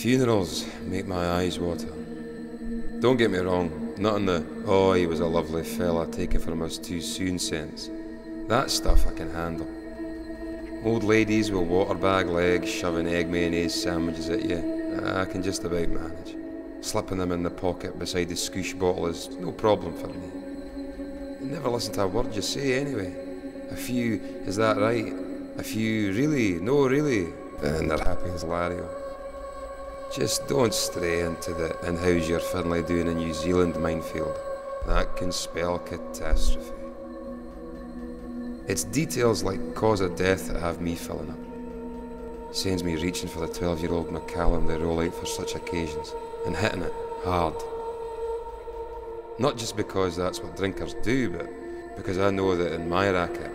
Funerals make my eyes water. Don't get me wrong, not in the, oh, he was a lovely fella taken from us too soon sense. That stuff I can handle. Old ladies with water bag legs shoving egg mayonnaise sandwiches at you, I can just about manage. Slipping them in the pocket beside the scoosh bottle is no problem for me. You never listen to a word you say anyway. A few, is that right? A few, really? No, really? Then they're happy as Larry. Just don't stray into the and how's your Finlay doing in New Zealand minefield. That can spell catastrophe. It's details like cause of death that have me filling up. Sends me reaching for the 12-year-old Macallan they roll out for such occasions, and hitting it hard. Not just because that's what drinkers do, but because I know that in my racket,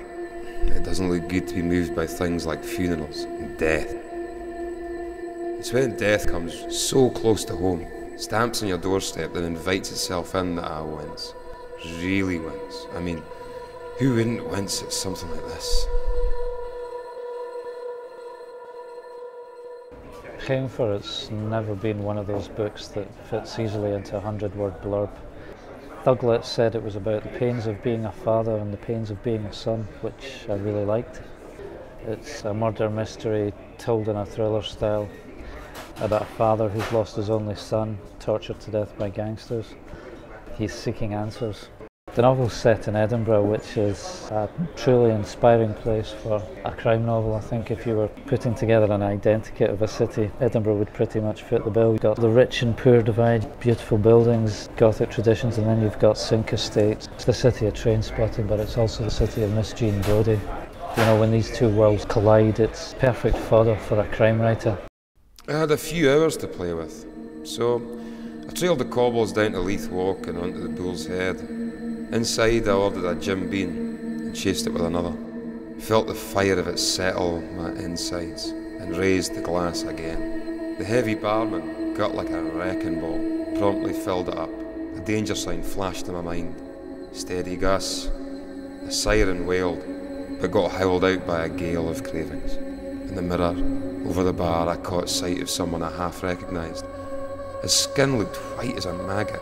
it doesn't look good to be moved by things like funerals and death. It's when death comes so close to home, stamps on your doorstep, and invites itself in that I wince. Really wince. I mean, who wouldn't wince at something like this? Shameful, it's never been one of those books that fits easily into a 100-word blurb. Thuglet said it was about the pains of being a father and the pains of being a son, which I really liked. It's a murder mystery told in a thriller style about a father who's lost his only son, tortured to death by gangsters. He's seeking answers. The novel's set in Edinburgh, which is a truly inspiring place for a crime novel. I think if you were putting together an identikit of a city, Edinburgh would pretty much fit the bill. You've got the rich and poor divide, beautiful buildings, Gothic traditions, and then you've got sink estates. It's the city of train spotting, but it's also the city of Miss Jean Brodie. You know, when these two worlds collide, it's perfect fodder for a crime writer. I had a few hours to play with, so I trailed the cobbles down to Leith Walk and onto the Bull's Head. Inside I ordered a Jim Beam and chased it with another. Felt the fire of it settle my insides and raised the glass again. The heavy barman, cut like a wrecking ball, promptly filled it up. A danger sign flashed in my mind. Steady, Gus. A siren wailed, but got howled out by a gale of cravings. In the mirror, over the bar, I caught sight of someone I half recognised. His skin looked white as a maggot,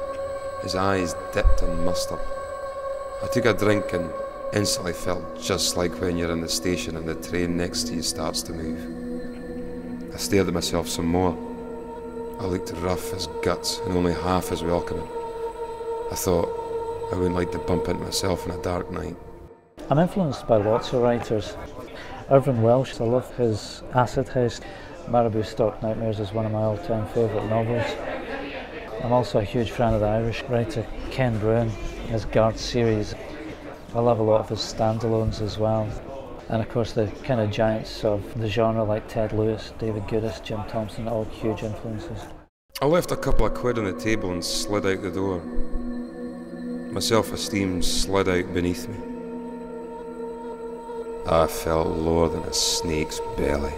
his eyes dipped in mustard. I took a drink and instantly felt just like when you're in the station and the train next to you starts to move. I stared at myself some more. I looked rough as guts and only half as welcoming. I thought I wouldn't like to bump into myself on a dark night. I'm influenced by lots of writers. Irvine Welsh, I love his Acid House. Marabou Stock Nightmares is one of my all-time favourite novels. I'm also a huge fan of the Irish writer Ken Brown, his Guard series. I love a lot of his standalones as well. And of course the kind of giants of the genre like Ted Lewis, David Goodis, Jim Thompson, all huge influences. I left a couple of quid on the table and slid out the door. My self-esteem slid out beneath me. I felt lower than a snake's belly.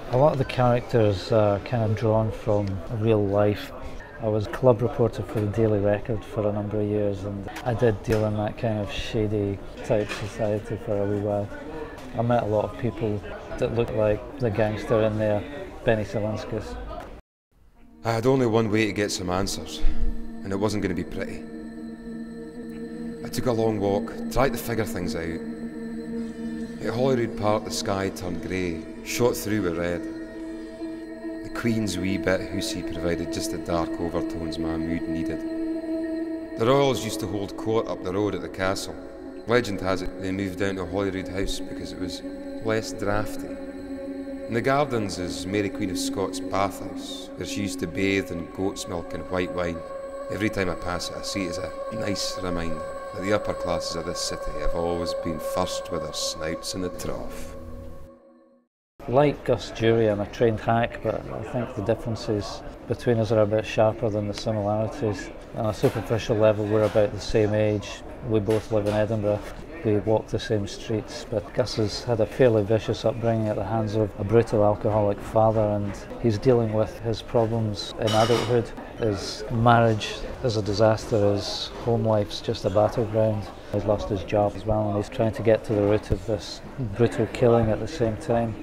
A lot of the characters are kind of drawn from real life. I was club reporter for the Daily Record for a number of years, and I did deal in that kind of shady type society for a wee while. I met a lot of people that looked like the gangster in there, Benny Salinskis. I had only one way to get some answers, and it wasn't going to be pretty. I took a long walk, tried to figure things out. At Holyrood Park the sky turned grey, shot through with red. The Queen's wee bit hoosey provided just the dark overtones my mood needed. The Royals used to hold court up the road at the castle. Legend has it they moved down to Holyrood House because it was less draughty. In the gardens is Mary Queen of Scots' bathhouse, where she used to bathe in goat's milk and white wine. Every time I pass it I see it as a nice reminder that the upper classes of this city have always been first with their snouts in the trough. Like Gus Jury, I'm a trained hack, but I think the differences between us are a bit sharper than the similarities. On a superficial level, we're about the same age. We both live in Edinburgh. We walk the same streets, but Gus has had a fairly vicious upbringing at the hands of a brutal alcoholic father, and he's dealing with his problems in adulthood. His marriage is a disaster, his home life's just a battleground. He's lost his job as well, and he's trying to get to the root of this brutal killing at the same time.